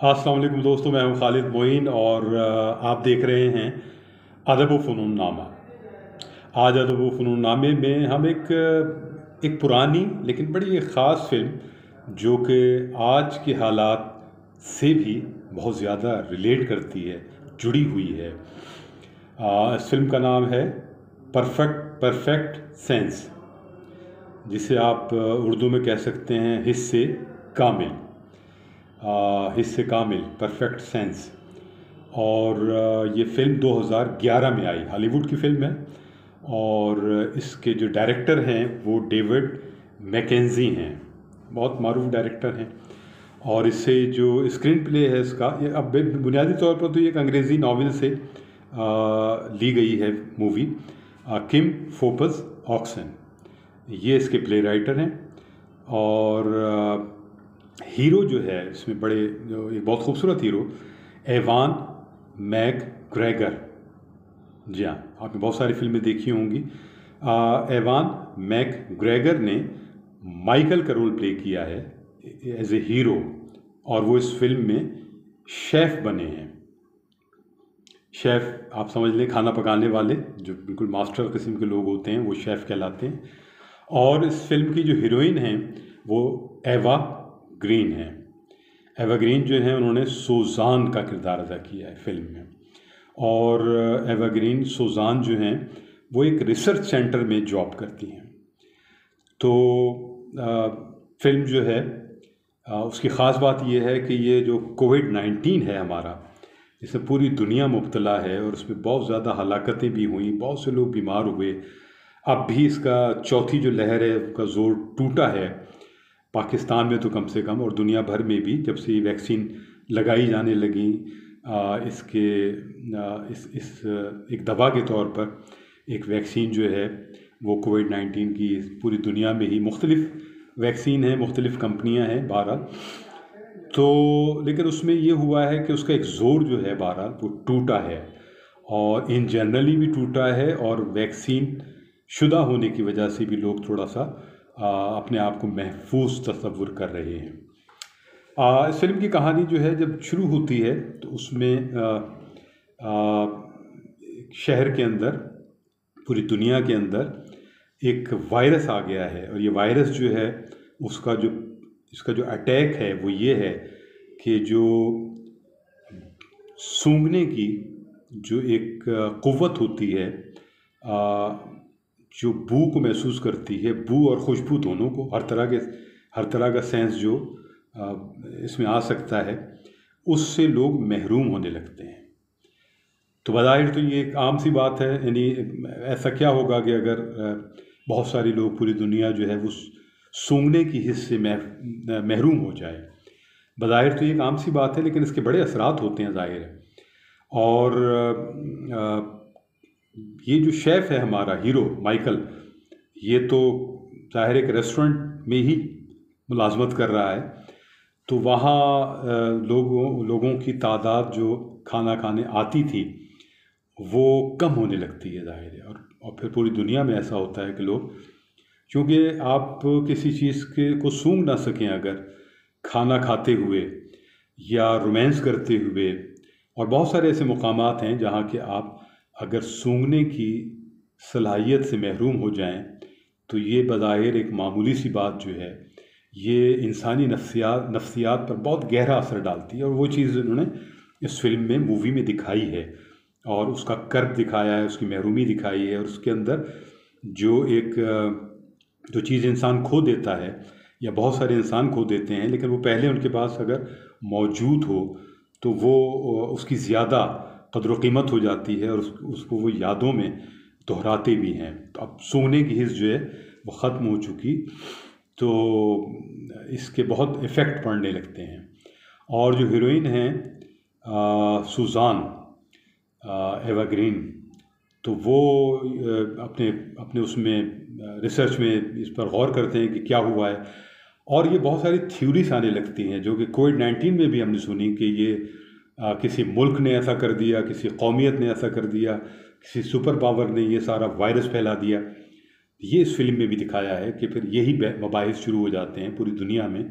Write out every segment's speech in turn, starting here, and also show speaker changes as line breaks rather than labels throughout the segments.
अस्सलाम वालेकुम दोस्तों, मैं हूं खालिद मोइन और आप देख रहे हैं अदब व फ़नून नामा। आज अदब व फ़नून नामे में हम एक पुरानी लेकिन बड़ी एक ख़ास फ़िल्म जो कि आज के हालात से भी बहुत ज़्यादा रिलेट करती है, जुड़ी हुई है। इस फ़िल्म का नाम है परफेक्ट परफेक्ट सेंस, जिसे आप उर्दू में कह सकते हैं हिस्से कामिल। हिस्से कामिल, परफेक्ट सेंस। और ये फ़िल्म 2011 में आई, हॉलीवुड की फ़िल्म है। और इसके जो डायरेक्टर हैं वो डेविड मैकेंजी हैं, बहुत मारूफ डायरेक्टर हैं। और इससे जो स्क्रीन प्ले है इसका, ये अब बुनियादी तौर पर तो ये एक अंग्रेज़ी नावल से ली गई है मूवी। किम फोपस ऑक्सन ये इसके प्ले राइटर हैं। और हीरो जो है इसमें जो एक बहुत खूबसूरत हीरो एवान मैक ग्रेगर। जी हाँ, आपने बहुत सारी फिल्में देखी होंगी। एवान मैक ग्रेगर ने माइकल का रोल प्ले किया है एज ए हीरो, और वो इस फिल्म में शेफ़ बने हैं। शेफ़ आप समझ लें, खाना पकाने वाले, जो बिल्कुल मास्टर किस्म के लोग होते हैं वो शेफ़ कहलाते हैं। और इस फिल्म की जो हीरोइन हैं वो एवा ग्रीन है। एवा ग्रीन जो है उन्होंने सुजान का किरदार अदा किया है फिल्म में। और एवा ग्रीन सुजान जो हैं वो एक रिसर्च सेंटर में जॉब करती हैं। तो फिल्म जो है उसकी ख़ास बात यह है कि ये जो कोविड-19 है हमारा, इसमें पूरी दुनिया मुब्तला है और उसमें बहुत ज़्यादा हलाकतें भी हुई, बहुत से लोग बीमार हुए। अब भी इसका चौथी जो लहर है उसका ज़ोर टूटा है पाकिस्तान में तो कम से कम, और दुनिया भर में भी जब से ये वैक्सीन लगाई जाने लगी। इसके इस एक दवा के तौर पर एक वैक्सीन जो है वो कोविड-19 की पूरी दुनिया में ही मुख्तलिफ़ वैक्सीन है, मुख्तलिफ़ कंपनियां हैं बहरहाल। तो लेकिन उसमें ये हुआ है कि उसका एक ज़ोर जो है बहरहाल वो टूटा है, और इन जनरली भी टूटा है, और वैक्सीन शुदा होने की वजह से भी लोग थोड़ा सा अपने आप को महफूज तसव्वुर कर रहे हैं। इस फिल्म की कहानी जो है जब शुरू होती है तो उसमें शहर के अंदर, पूरी दुनिया के अंदर एक वायरस आ गया है। और ये वायरस जो है इसका जो अटैक है वो ये है कि जो सूंघने की जो एक क़ुव्वत होती है, जो बू को महसूस करती है, बू और खुशबू दोनों को, हर तरह का सेंस जो इसमें आ सकता है, उससे लोग महरूम होने लगते हैं। तो बज़ाहिर तो ये एक आम सी बात है, यानी ऐसा क्या होगा कि अगर बहुत सारे लोग, पूरी दुनिया जो है वो सूंघने की हिस्से से महरूम हो जाए। बज़ाहिर तो ये एक आम सी बात है, लेकिन इसके बड़े असरात होते हैं, ज़ाहिर है। और ये जो शेफ़ है हमारा हीरो माइकल, ये तो ज़ाहिर एक रेस्टोरेंट में ही मुलाजमत कर रहा है। तो वहाँ लोगों की तादाद जो खाना खाने आती थी वो कम होने लगती है, ज़ाहिर है। और फिर पूरी दुनिया में ऐसा होता है कि लोग, क्योंकि आप किसी चीज़ को सूंघ ना सकें अगर खाना खाते हुए या रोमांस करते हुए, और बहुत सारे ऐसे मुकामात हैं जहाँ के आप अगर सूंघने की सलाहियत से महरूम हो जाएं, तो ये बज़ाहिर एक मामूली सी बात जो है ये इंसानी नफ्सियात पर बहुत गहरा असर डालती है। और वो चीज़ उन्होंने इस फिल्म में, मूवी में दिखाई है, और उसका कर्ब दिखाया है, उसकी महरूमी दिखाई है। और उसके अंदर जो चीज़ इंसान खो देता है, या बहुत सारे इंसान खो देते हैं, लेकिन वो पहले उनके पास अगर मौजूद हो तो वो उसकी ज़्यादा कदर कीमत हो जाती है, और उसको वो यादों में दोहराते भी हैं। तो अब सूंघने की हिस्स जो है वो ख़त्म हो चुकी, तो इसके बहुत इफ़ेक्ट पड़ने लगते हैं। और जो हीरोइन हैं सुजान, एवा ग्रीन, तो वो अपने उसमें रिसर्च में इस पर गौर करते हैं कि क्या हुआ है। और ये बहुत सारी थ्योरीज आने लगती हैं जो कि कोविड-19 में भी हमने सुनी कि ये किसी मुल्क ने ऐसा कर दिया, किसी कौमियत ने ऐसा कर दिया, किसी सुपर पावर ने ये सारा वायरस फैला दिया। ये इस फिल्म में भी दिखाया है कि फिर यही मबाहिस शुरू हो जाते हैं पूरी दुनिया में।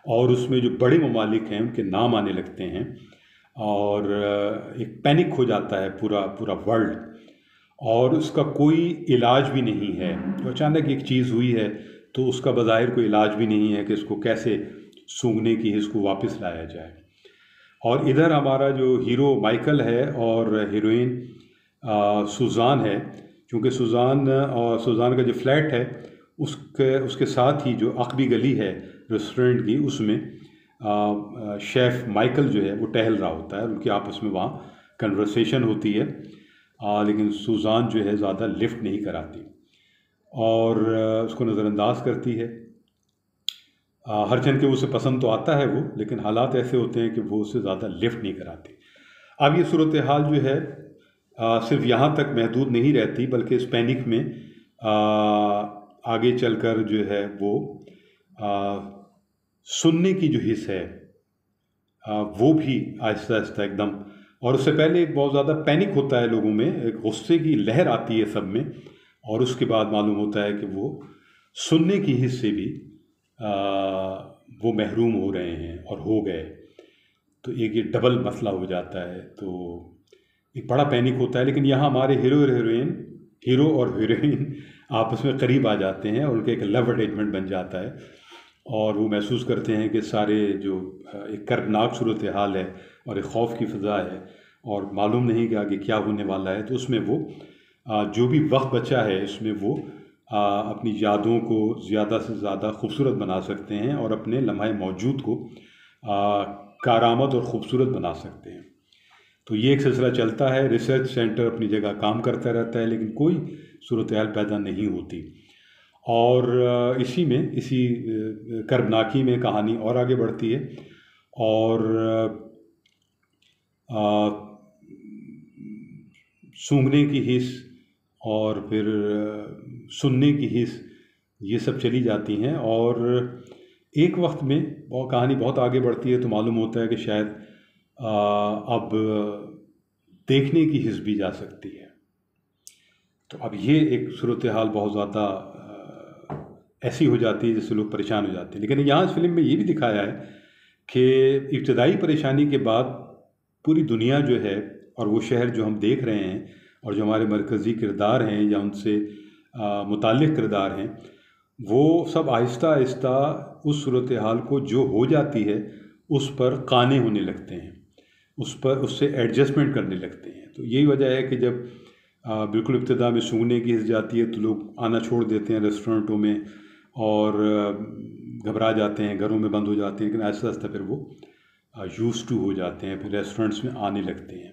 और उसमें जो बड़े ममालिक हैं उनके नाम आने लगते हैं, और एक पैनिक हो जाता है पूरा पूरा वर्ल्ड, और उसका कोई इलाज भी नहीं है। तो अचानक एक चीज़ हुई है तो उसका बज़ाहिर कोई इलाज भी नहीं है कि इसको कैसे सूंघने की इसको वापस लाया जाए। और इधर हमारा जो हीरो माइकल है और हीरोइन सुजान है, क्योंकि सुजान का जो फ्लैट है उसके उसके साथ ही जो अकबी गली है रेस्टोरेंट की, उसमें शेफ़ माइकल जो है वो टहल रहा होता है, उनकी आपस में वहाँ कन्वर्सेशन होती है। लेकिन सुजान जो है ज़्यादा लिफ्ट नहीं कराती और उसको नज़रअंदाज करती है। हरचंद के उसे पसंद तो आता है वो, लेकिन हालात ऐसे होते हैं कि वो उससे ज़्यादा लिफ्ट नहीं कराती। अब ये सूरत हाल जो है सिर्फ यहाँ तक महदूद नहीं रहती, बल्कि इस पैनिक में आगे चलकर जो है वो सुनने की जो हिस्स है वो भी आहिस्ता आहिस्ता एकदम, और उससे पहले एक बहुत ज़्यादा पैनिक होता है लोगों में, एक गुस्से की लहर आती है सब में, और उसके बाद मालूम होता है कि वो सुनने की हिस्स से भी वो महरूम हो रहे हैं और हो गए। तो एक ये डबल मसला हो जाता है, तो एक बड़ा पैनिक होता है। लेकिन यहाँ हमारे हीरो और हीरोइन आपस में करीब आ जाते हैं और उनके एक लव अटैचमेंट बन जाता है, और वो महसूस करते हैं कि सारे जो एक कर्बनाक सूरत हाल है और एक खौफ की फ़ज़ा है और मालूम नहीं कि आगे क्या होने वाला है, तो उसमें वो जो भी वक्त बचा है इसमें वो अपनी यादों को ज़्यादा से ज़्यादा खूबसूरत बना सकते हैं और अपने लम्हे मौजूद को कारआमद और ख़ूबसूरत बना सकते हैं। तो ये एक सिलसिला चलता है, रिसर्च सेंटर अपनी जगह काम करता रहता है, लेकिन कोई सूरत हाल पैदा नहीं होती। और इसी कर्बनाकी में कहानी और आगे बढ़ती है, और सूंघने की हिस्स और फिर सुनने की हिस्स ये सब चली जाती हैं, और एक वक्त में कहानी बहुत आगे बढ़ती है तो मालूम होता है कि शायद अब देखने की हिस्स भी जा सकती है। तो अब ये एक सूरत हाल बहुत ज़्यादा ऐसी हो जाती है जिससे लोग परेशान हो जाते हैं। लेकिन यहाँ इस फिल्म में ये भी दिखाया है कि इब्तदाई परेशानी के बाद पूरी दुनिया जो है और वो शहर जो हम देख रहे हैं और जो हमारे मरकज़ी किरदार हैं या उनसे मुताल्लिक़ किरदार हैं, वो सब आहिस्ता आहिस्ता उस सूरत हाल को जो हो जाती है उस पर काने होने लगते हैं, उससे एडजस्टमेंट करने लगते हैं। तो यही वजह है कि जब बिल्कुल इब्तिदा में सूंघने की हिस्स जाती है तो लोग आना छोड़ देते हैं रेस्टोरेंटों में और घबरा जाते हैं, घरों में बंद हो जाते हैं, लेकिन आहिस्ता आहिस्ता फिर वो यूज़ टू हो जाते हैं, फिर रेस्टोरेंट्स में आने लगते हैं।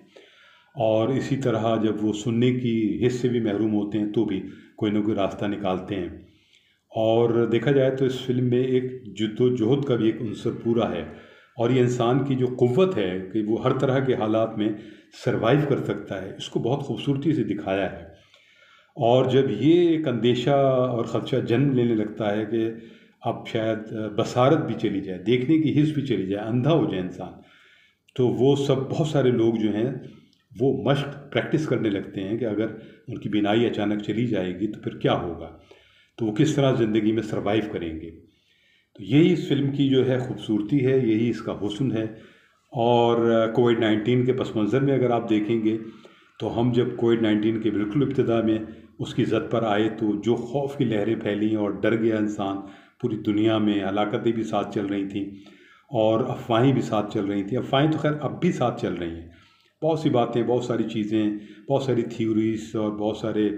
और इसी तरह जब वो सुनने की हिस्स से भी महरूम होते हैं तो भी कोई ना कोई रास्ता निकालते हैं। और देखा जाए तो इस फिल्म में एक जद्दोजहद का भी एक उन्सर पूरा है, और ये इंसान की जो क़ुव्वत है कि वो हर तरह के हालात में सर्वाइव कर सकता है, इसको बहुत खूबसूरती से दिखाया है। और जब ये एक अंदेशा और ख़दशा जन्म लेने लगता है कि अब शायद बसारत भी चली जाए, देखने की हिस्स भी चली जाए, अंधा हो जाए इंसान, तो वो सब बहुत सारे लोग जो हैं वो मश्क प्रैक्टिस करने लगते हैं कि अगर उनकी बीनाई अचानक चली जाएगी तो फिर क्या होगा, तो वो किस तरह ज़िंदगी में सर्वाइव करेंगे। तो यही इस फिल्म की जो है खूबसूरती है, यही इसका हुस्न है। और कोविड-19 के पस मंज़र में अगर आप देखेंगे तो हम जब कोविड-19 के बिल्कुल इब्तिदा में उसकी ज़द पर आए तो जो खौफ की लहरें फैलीं और डर गया इंसान, पूरी दुनिया में हलाकतें भी साथ चल रही थीं और अफवाहें भी साथ चल रही थी। अफवाहें तो खैर अब भी साथ चल रही हैं, बहुत सी बातें, बहुत सारी चीज़ें, बहुत सारी थ्योरीज़ और बहुत सारे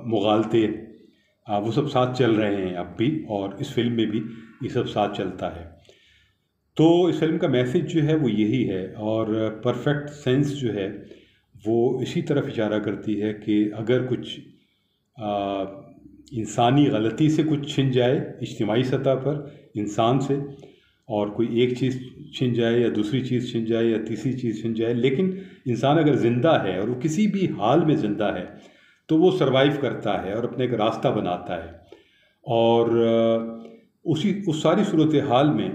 मुगालते वो सब साथ चल रहे हैं अब भी, और इस फिल्म में भी ये सब साथ चलता है। तो इस फिल्म का मैसेज जो है वो यही है, और परफेक्ट सेंस जो है वो इसी तरफ इशारा करती है कि अगर कुछ इंसानी गलती से कुछ छिन जाए इज्तिमाई सतह पर इंसान से, और कोई एक चीज़ छिन जाए या दूसरी चीज़ छिन जाए या तीसरी चीज़ छिन जाए, लेकिन इंसान अगर ज़िंदा है और वो किसी भी हाल में ज़िंदा है तो वो सर्वाइव करता है और अपने एक रास्ता बनाता है। और उस सारी सूरत हाल में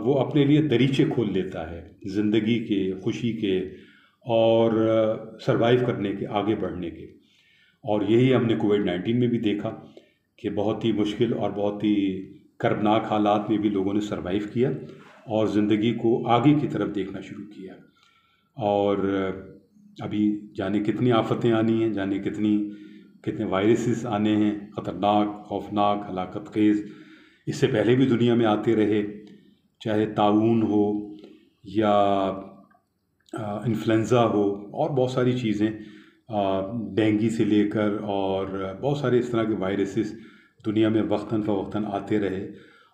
वो अपने लिए दरीचे खोल लेता है ज़िंदगी के, खुशी के और सर्वाइव करने के, आगे बढ़ने के। और यही हमने कोविड-19 में भी देखा कि बहुत ही मुश्किल और बहुत ही कर्बनाक हालात में भी लोगों ने सरवाइव किया और ज़िंदगी को आगे की तरफ देखना शुरू किया। और अभी जाने कितनी आफतें आनी हैं, जाने कितने वायरसेस आने हैं, ख़तरनाक, खौफनाक, हलाकत खेज़। इससे पहले भी दुनिया में आते रहे, चाहे ताऊन हो या इन्फ्लुएंज़ा हो और बहुत सारी चीज़ें, डेंगू से लेकर और बहुत सारे इस तरह के वायरसेस दुनिया में वक्तन फ़वक्तन आते रहे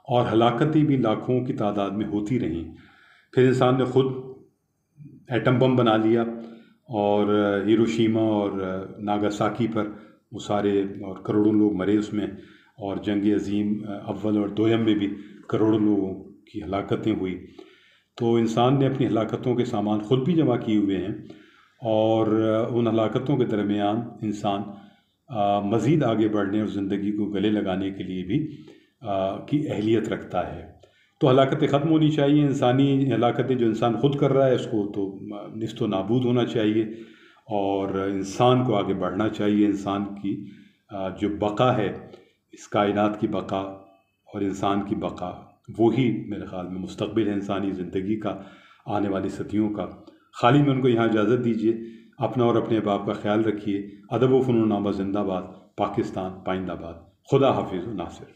और हलाकतें भी लाखों की तादाद में होती रहीं। फिर इंसान ने ख़ुद एटम बम बना लिया और हिरोशिमा और नागासाकी पर वो सारे और करोड़ों लोग मरे उसमें, और जंग अज़ीम अव्वल और दोयम में भी करोड़ों लोगों की हलाकतें हुई। तो इंसान ने अपनी हलाकतों के सामान ख़ुद भी जमा किए हुए हैं और उन हलाकतों के दरमियान इंसान मज़ीद आगे बढ़ने और ज़िंदगी को गले लगाने के लिए भी की अहलियत रखता है। तो हलाकतें ख़त्म होनी चाहिए। इंसानी हलाकतें जो इंसान ख़ुद कर रहा है उसको तो निस्तो नाबूद होना चाहिए और इंसान को आगे बढ़ना चाहिए। इंसान की जो बका है, इस कायनात की बका और इंसान की बका, वही मेरे ख़्याल में मुस्तक़बिल है इंसानी ज़िंदगी का, आने वाली सदियों का। खाली में उनको यहाँ इजाज़त दीजिए। अपना और अपने बाप का ख्याल रखिए। अदब व फ़नून नामा ज़िंदाबाद। पाकिस्तान पाइंदाबाद। खुदा हाफिज़ नासिर।